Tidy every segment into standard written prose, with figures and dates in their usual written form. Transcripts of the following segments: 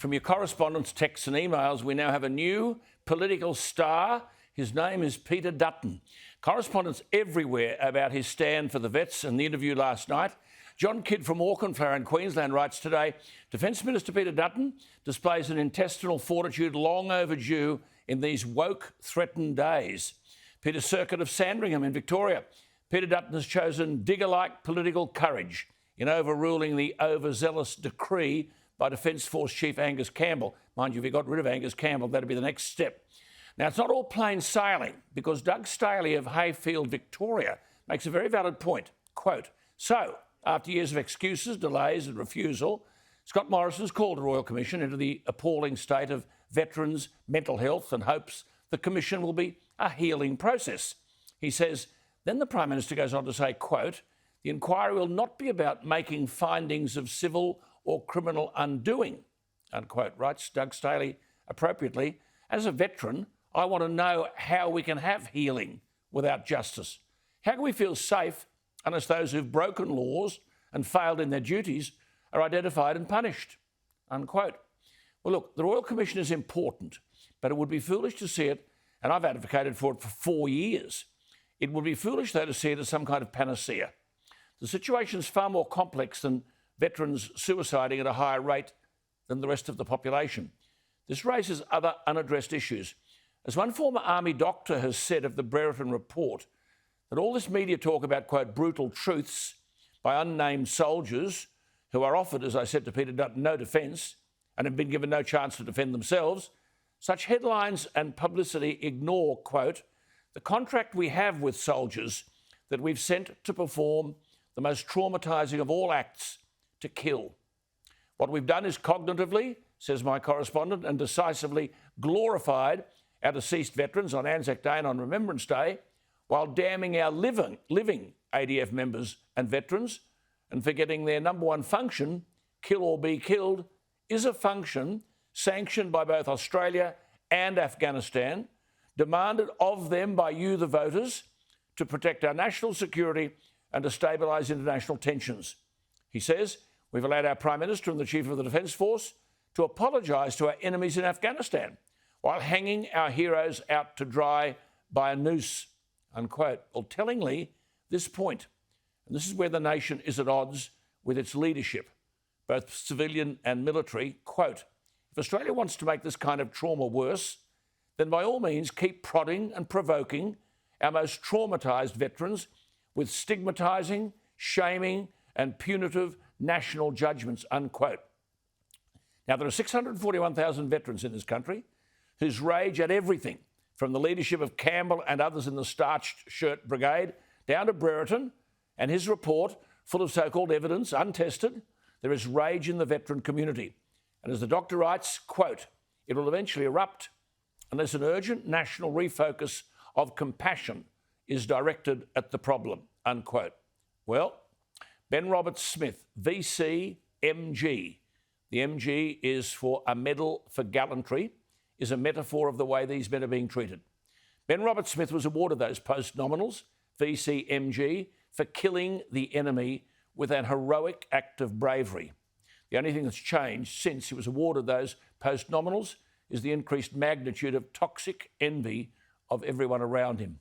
From your correspondence, texts and emails, we now have a new political star. His name is Peter Dutton. Correspondence everywhere about his stand for the vets and the interview last night. John Kidd from Auckland in Queensland writes today, Defence Minister Peter Dutton displays an intestinal fortitude long overdue in these woke-threatened days. Peter's circuit of Sandringham in Victoria. Peter Dutton has chosen digger-like political courage in overruling the overzealous decree by Defence Force Chief Angus Campbell. Mind you, if he got rid of Angus Campbell, that'd be the next step. Now, it's not all plain sailing, because Doug Staley of Hayfield, Victoria, makes a very valid point. Quote, so, after years of excuses, delays and refusal, Scott Morrison's called a Royal Commission into the appalling state of veterans' mental health and hopes the Commission will be a healing process. He says, then the Prime Minister goes on to say, quote, the inquiry will not be about making findings of civil or criminal undoing, unquote, writes Doug Staley appropriately. As a veteran, I want to know how we can have healing without justice. How can we feel safe unless those who've broken laws and failed in their duties are identified and punished, unquote. Well, look, the Royal Commission is important, but it would be foolish to see it, and I've advocated for it for 4 years. It would be foolish, though, to see it as some kind of panacea. The situation is far more complex than veterans suiciding at a higher rate than the rest of the population. This raises other unaddressed issues. As one former army doctor has said of the Brereton report, that all this media talk about, quote, brutal truths by unnamed soldiers who are offered, as I said to Peter Dutton, no defence and have been given no chance to defend themselves, such headlines and publicity ignore, quote, the contract we have with soldiers that we've sent to perform the most traumatising of all acts, to kill. What we've done is cognitively, says my correspondent, and decisively glorified our deceased veterans on Anzac Day and on Remembrance Day, while damning our living ADF members and veterans and forgetting their number one function, kill or be killed, is a function sanctioned by both Australia and Afghanistan, demanded of them by you, the voters, to protect our national security and to stabilise international tensions. He says, we've allowed our Prime Minister and the Chief of the Defence Force to apologise to our enemies in Afghanistan while hanging our heroes out to dry by a noose, unquote. Well, tellingly, this point, and this is where the nation is at odds with its leadership, both civilian and military, quote, if Australia wants to make this kind of trauma worse, then by all means keep prodding and provoking our most traumatised veterans with stigmatising, shaming and punitive national judgments, unquote. Now, there are 641,000 veterans in this country whose rage at everything, from the leadership of Campbell and others in the Starched Shirt Brigade, down to Brereton and his report, full of so-called evidence, untested, there is rage in the veteran community. And as the doctor writes, quote, it will eventually erupt unless an urgent national refocus of compassion is directed at the problem, unquote. Well, Ben Roberts-Smith, VC MG. The MG is for a medal for gallantry, is a metaphor of the way these men are being treated. Ben Roberts-Smith was awarded those post-nominals, VC MG, for killing the enemy with an heroic act of bravery. The only thing that's changed since he was awarded those post-nominals is the increased magnitude of toxic envy of everyone around him.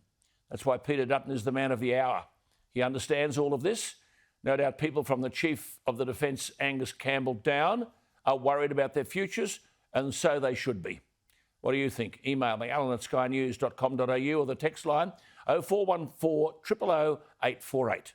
That's why Peter Dutton is the man of the hour. He understands all of this. No doubt people from the Chief of the Defence, Angus Campbell, down, are worried about their futures, and so they should be. What do you think? Email me, alan@skynews.com.au, or the text line 0414 000 848.